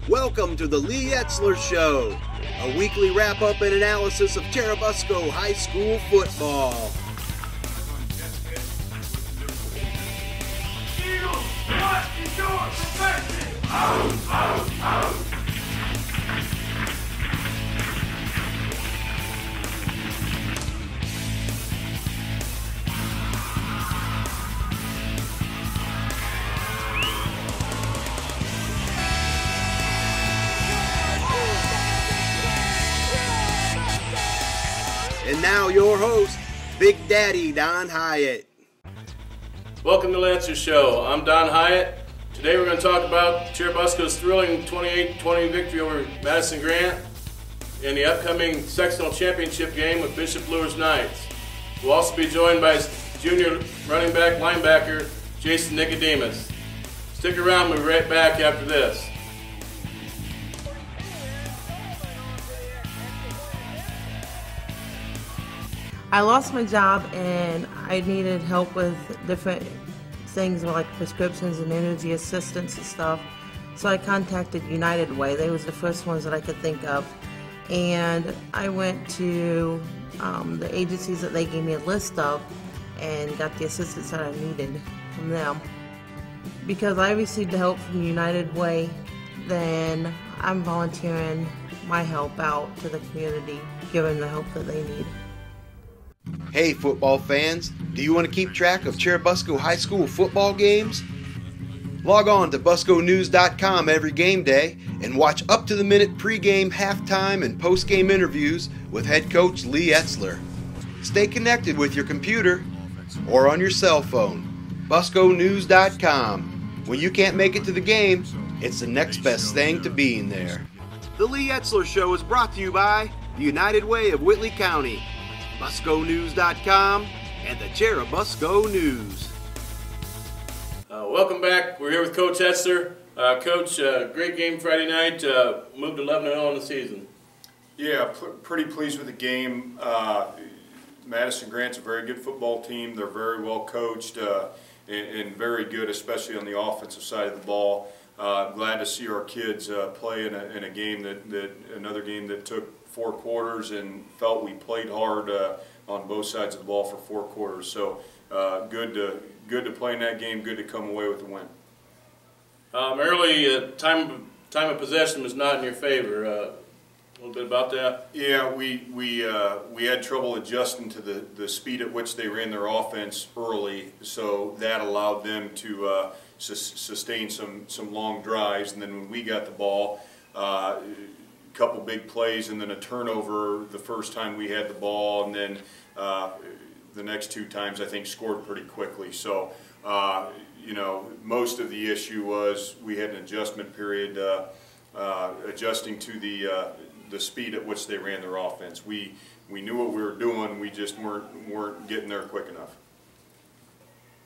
Welcome to the Lee Etzler Show, a weekly wrap-up and analysis of Churubusco High School Football. Eagles, what is your perspective? Out, out, out. And now your host, Big Daddy Don Hyatt. Welcome to Lee Etzler Show. I'm Don Hyatt. Today we're going to talk about Churubusco's thrilling 28-20 victory over Madison-Grant in the upcoming sectional championship game with Bishop Luers Knights. We'll also be joined by junior running back linebacker Jason Nicodemus. Stick around, we'll be right back after this. I lost my job and I needed help with different things like prescriptions and energy assistance and stuff. So I contacted United Way. They was the first ones that I could think of. And I went to the agencies that they gave me a list of and got the assistance that I needed from them. Because I received the help from United Way, then I'm volunteering my help out to the community, giving the help that they need. Hey football fans, do you want to keep track of Churubusco High School football games? Log on to busconews.com every game day and watch up-to-the-minute pregame, halftime, and postgame interviews with head coach Lee Etzler. Stay connected with your computer or on your cell phone. busconews.com. When you can't make it to the game, it's the next best thing to being there. The Lee Etzler Show is brought to you by the United Way of Whitley County, busconews.com, and the Churubusco News. Welcome back. We're here with Coach Etzler. Coach, great game Friday night. Moved 11-0 in the season. Yeah, pretty pleased with the game. Madison-Grant's a very good football team. They're very well coached and very good, especially on the offensive side of the ball. Glad to see our kids play in a game another game that took 4 quarters and felt we played hard on both sides of the ball for 4 quarters. So good to play in that game. Good to come away with the win. Early time of possession was not in your favor. A little bit about that. Yeah, We had trouble adjusting to the speed at which they ran their offense early, so that allowed them to sustain some long drives. And then when we got the ball, couple big plays and then a turnover the first time we had the ball, and then the next 2 times I think scored pretty quickly. So you know, most of the issue was we had an adjustment period adjusting to the speed at which they ran their offense. We knew what we were doing, we just weren't getting there quick enough.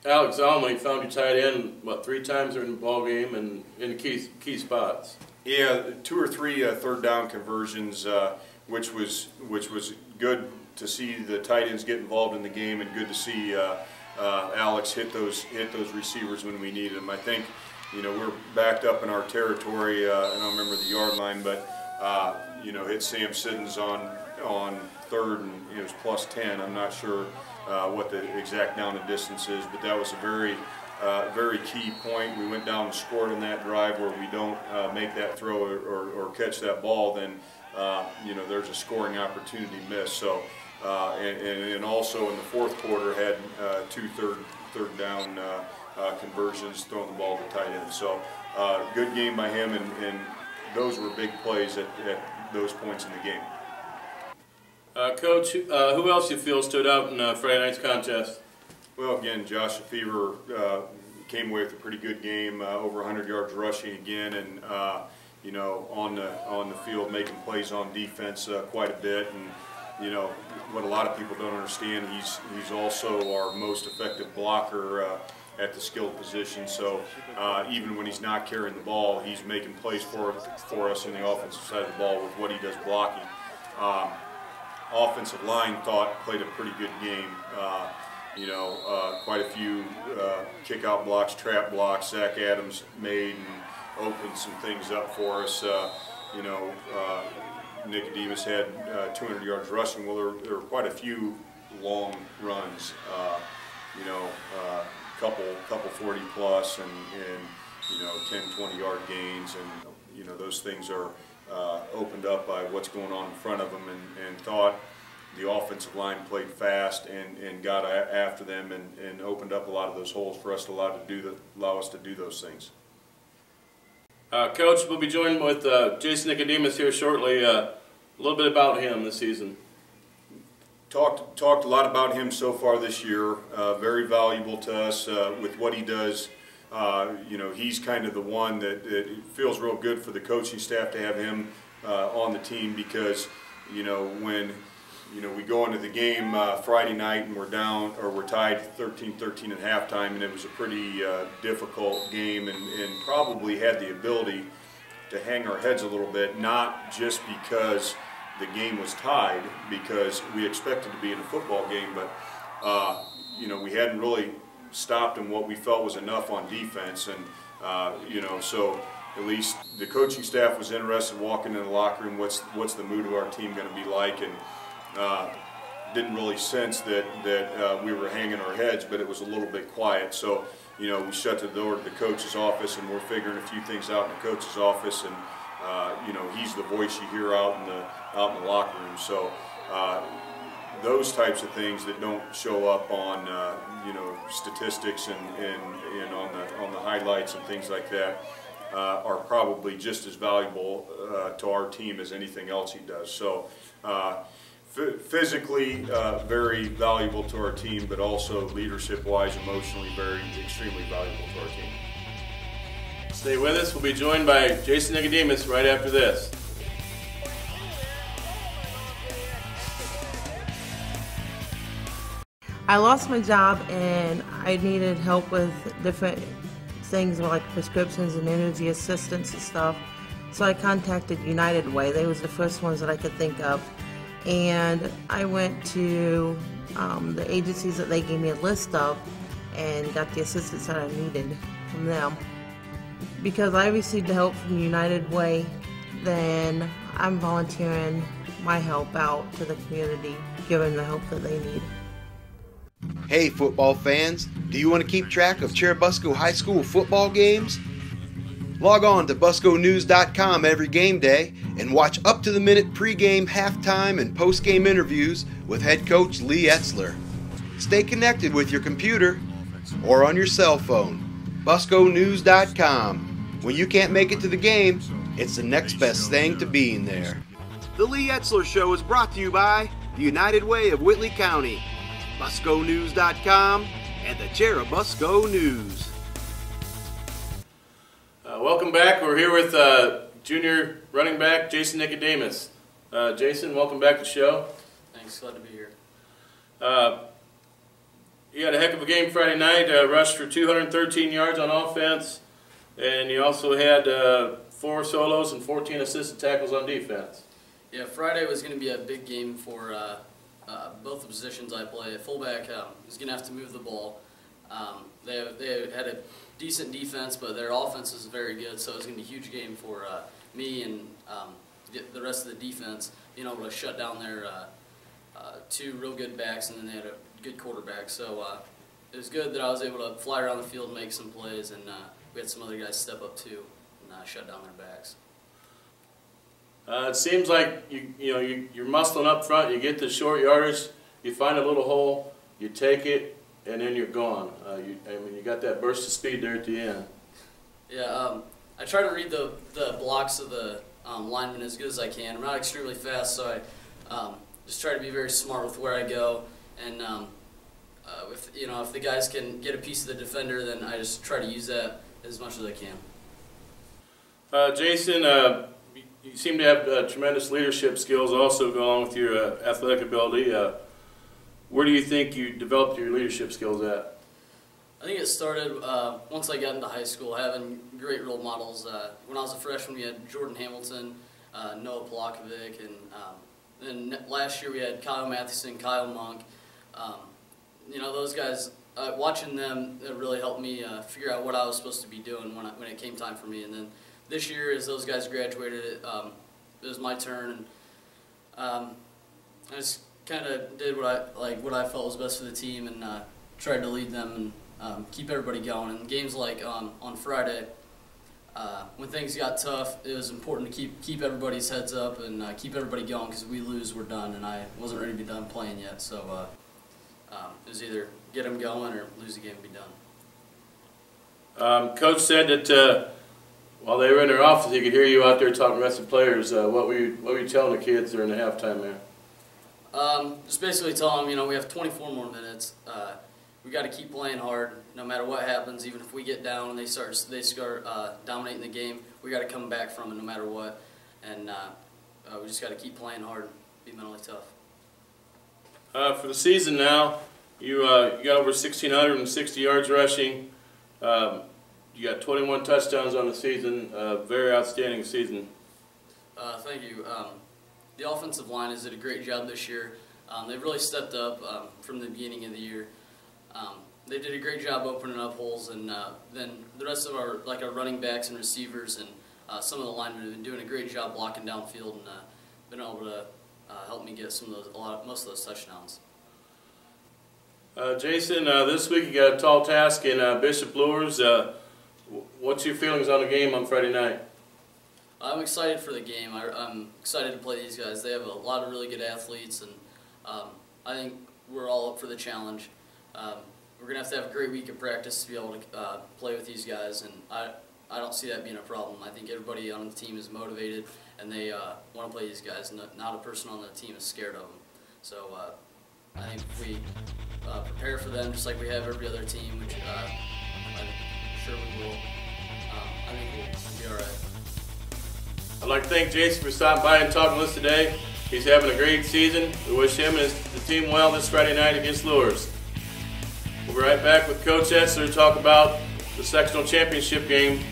Alex Almley found you tight end, what, 3 times during the ball game and in key spots. Yeah, 2 or 3 third down conversions, which was good to see the tight ends get involved in the game, and good to see Alex hit those receivers when we needed them. I think, you know, we're backed up in our territory. I don't remember the yard line, but you know, hit Sam Siddons on 3rd and it was +10. I'm not sure what the exact down and distance is, but that was a very key point. We went down and scored on that drive. Where we don't make that throw or catch that ball, then you know, there's a scoring opportunity missed. So and also in the 4th quarter had 2 third down conversions, throwing the ball to tight end. So good game by him, and those were big plays at those points in the game. Coach, who else you feel stood out in Friday night's contest? Well, again, Josh Fever came away with a pretty good game, over 100 yards rushing again, and you know, on the field making plays on defense quite a bit. And you know, what a lot of people don't understand, he's also our most effective blocker at the skilled position. So even when he's not carrying the ball, he's making plays for us on the offensive side of the ball with what he does blocking. Offensive line played a pretty good game. You know, quite a few kick-out blocks, trap blocks Zach Adams made, opened some things up for us. Nicodemus had 200 yards rushing. Well, there were quite a few long runs, couple 40 plus and 10, 20 yard gains, and those things are opened up by what's going on in front of them, and thought the offensive line played fast and got after them and opened up a lot of those holes for us to allow us to do those things. Coach, we'll be joined with Jason Nicodemus here shortly. A little bit about him this season. Talked a lot about him so far this year. Very valuable to us with what he does. He's kind of the one that it feels real good for the coaching staff to have him on the team, because when we go into the game Friday night and we're tied 13-13 at halftime, and it was a pretty difficult game, and probably had the ability to hang our heads a little bit, not just because the game was tied, because we expected to be in a football game, but we hadn't really stopped in what we felt was enough on defense, and so at least the coaching staff was interested in walking in the locker room, what's the mood of our team going to be like, and didn't really sense that we were hanging our heads, but it was a little bit quiet. So we shut the door to the coach's office, and we're figuring a few things out in the coach's office, and he's the voice you hear out in the locker room. So those types of things that don't show up on statistics and on the highlights and things like that are probably just as valuable to our team as anything else he does. So physically very valuable to our team, but also leadership-wise, emotionally extremely valuable to our team. Stay with us. We'll be joined by Jason Nicodemus right after this. I lost my job and I needed help with different things like prescriptions and energy assistance and stuff. So I contacted United Way. They was the first ones that I could think of. And I went to the agencies that they gave me a list of and got the assistance that I needed from them. Because I received the help from United Way, then I'm volunteering my help out to the community, giving the help that they need. Hey football fans, do you want to keep track of Churubusco High School football games? Log on to busconews.com every game day and watch up-to-the-minute pregame, halftime, and postgame interviews with head coach Lee Etzler. Stay connected with your computer or on your cell phone. busconews.com. When you can't make it to the game, it's the next best thing to being there. The Lee Etzler Show is brought to you by the United Way of Whitley County, busconews.com, and the Churubusco News. Welcome back. We're here with junior running back Jason Nicodemus. Jason, welcome back to the show. Thanks, glad to be here. You had a heck of a game Friday night, rushed for 213 yards on offense, and you also had 4 solos and 14 assisted tackles on defense. Yeah, Friday was going to be a big game for both the positions I play. Fullback is going to have to move the ball. They had a decent defense, but their offense is very good, so it's going to be a huge game for me and the rest of the defense, being able to shut down their 2 real good backs, and then they had a good quarterback. So it was good that I was able to fly around the field and make some plays, and we had some other guys step up too and shut down their backs. It seems like you're muscling up front. You get the short yardage, you find a little hole, you take it, and then you're gone. You got that burst of speed there at the end. Yeah, I try to read the blocks of the linemen as good as I can. I'm not extremely fast, so I just try to be very smart with where I go. And if the guys can get a piece of the defender, then I just try to use that as much as I can. Jason, you seem to have tremendous leadership skills also go along with your athletic ability. Where do you think you developed your leadership skills at? I think it started once I got into high school, having great role models. When I was a freshman, we had Jordan Hamilton, Noah Polakovic, and then last year we had Kyle Matheson, Kyle Monk. Those guys watching them, it really helped me figure out what I was supposed to be doing when it came time for me. And then this year, as those guys graduated, it was my turn, and I just kind of did what I felt was best for the team, and tried to lead them and keep everybody going. And games like on Friday, when things got tough, it was important to keep everybody's heads up and keep everybody going, because if we lose, we're done, and I wasn't ready to be done playing yet. So it was either get them going or lose the game and be done. Coach said that while they were in their office, he could hear you out there talking to the rest of the players. What were you telling the kids during the halftime there? Just basically telling them, we have 24 more minutes. We got to keep playing hard, no matter what happens. Even if we get down and they start dominating the game, we got to come back from it no matter what. And we just got to keep playing hard, be mentally tough. For the season now, you got over 1,660 yards rushing. You got 21 touchdowns on the season. Very outstanding season. Thank you. The offensive line did a great job this year. They've really stepped up from the beginning of the year. They did a great job opening up holes, and then the rest of our running backs and receivers and some of the linemen have been doing a great job blocking downfield and been able to help me get most of those touchdowns. Jason, this week you got a tall task in Bishop Luers. What's your feelings on the game on Friday night? I'm excited for the game. I'm excited to play these guys. They have a lot of really good athletes, and I think we're all up for the challenge. We're going to have a great week of practice to be able to play with these guys, and I don't see that being a problem. I think everybody on the team is motivated, and they want to play these guys. Not a person on the team is scared of them. So I think if we prepare for them just like we have every other team, which I'm sure we will, I think we'll be all right. I'd like to thank Jason for stopping by and talking with us today. He's having a great season. We wish him and the team well this Friday night against Luers. We'll be right back with Coach Etzler to talk about the sectional championship game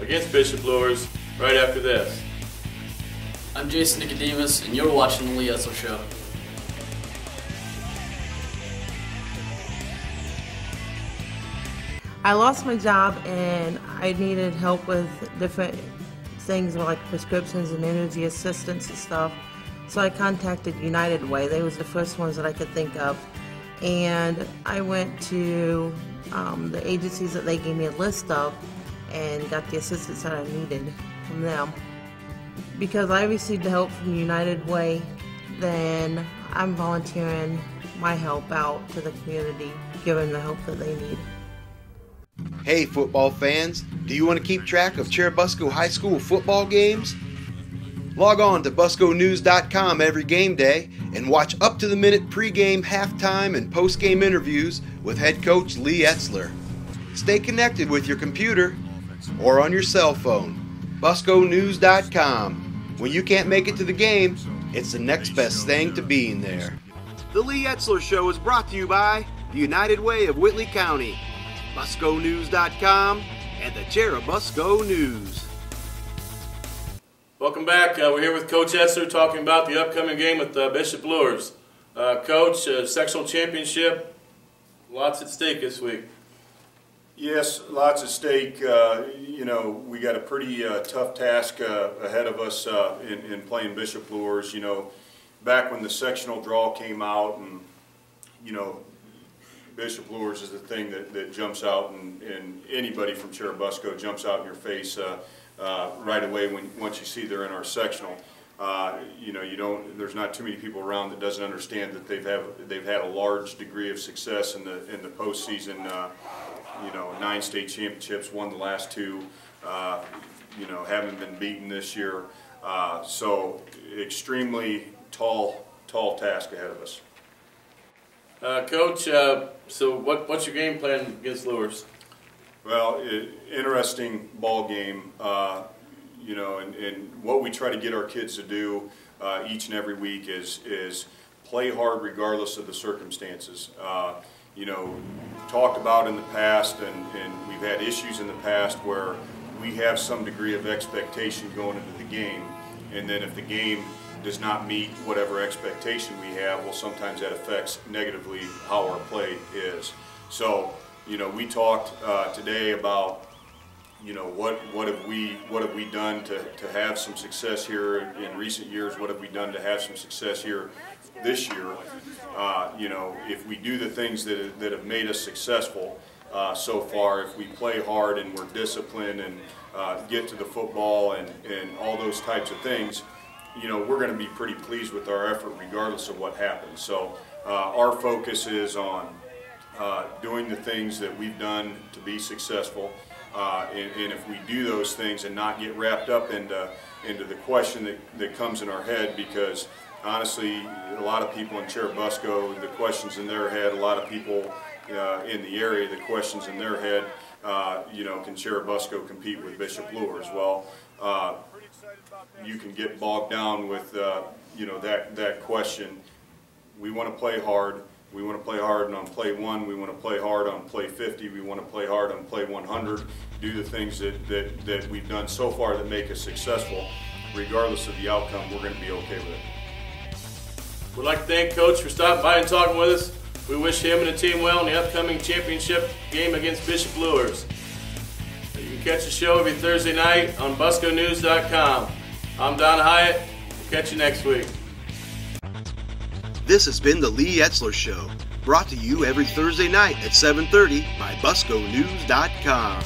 against Bishop Luers right after this. I'm Jason Nicodemus, and you're watching the Lee Etzler Show. I lost my job and I needed help with different things like prescriptions and energy assistance and stuff. So I contacted United Way. They was the first ones that I could think of. And I went to the agencies that they gave me a list of and got the assistance that I needed from them. Because I received the help from United Way, then I'm volunteering my help out to the community, giving the help that they need. Hey football fans, do you want to keep track of Churubusco High School football games? Log on to busconews.com every game day and watch up-to-the-minute pregame, halftime, and postgame interviews with head coach Lee Etzler. Stay connected with your computer or on your cell phone. busconews.com. When you can't make it to the game, it's the next best thing to being there. The Lee Etzler Show is brought to you by the United Way of Whitley County, busconews.com, and the Churubusco News. Welcome back. We're here with Coach Etzler talking about the upcoming game with Bishop Luers. Coach, sectional championship, lots at stake this week. Yes, lots at stake. We got a pretty tough task ahead of us in playing Bishop Luers. Back when the sectional draw came out, and Bishop Luers is the thing that jumps out, and anybody from Churubusco jumps out in your face right away once you see they're in our sectional. There's not too many people around that doesn't understand that they've had a large degree of success in the postseason. 9 state championships, won the last 2. Haven't been beaten this year. So extremely tall task ahead of us. Coach, so what's your game plan against Luers? Well, interesting ball game, and what we try to get our kids to do each and every week is play hard regardless of the circumstances. Talked about in the past, and we've had issues in the past where we have some degree of expectation going into the game, and then if the game does not meet whatever expectation we have, well, sometimes that affects negatively how our play is. So, you know, we talked today about, you know, what have we done to have some success here in recent years? What have we done to have some success here this year? You know, if we do the things that have made us successful so far, if we play hard and we're disciplined and get to the football and all those types of things, you know, we're going to be pretty pleased with our effort regardless of what happens. So our focus is on doing the things that we've done to be successful, and if we do those things and not get wrapped up into the question that comes in our head, because honestly, a lot of people in Churubusco, the questions in their head, a lot of people in the area, the questions in their head, you know, can Churubusco compete with Bishop Luers? Well, you can get bogged down with, you know, that question. We want to play hard. We want to play hard on play 1. We want to play hard on play 50. We want to play hard on play 100. Do the things that we've done so far that make us successful. Regardless of the outcome, we're going to be okay with it. We'd like to thank Coach for stopping by and talking with us. We wish him and the team well in the upcoming championship game against Bishop Luers. You can catch the show every Thursday night on BuscoNews.com. I'm Don Hyatt. We'll catch you next week. This has been the Lee Etzler Show, brought to you every Thursday night at 7:30 by BuscoNews.com.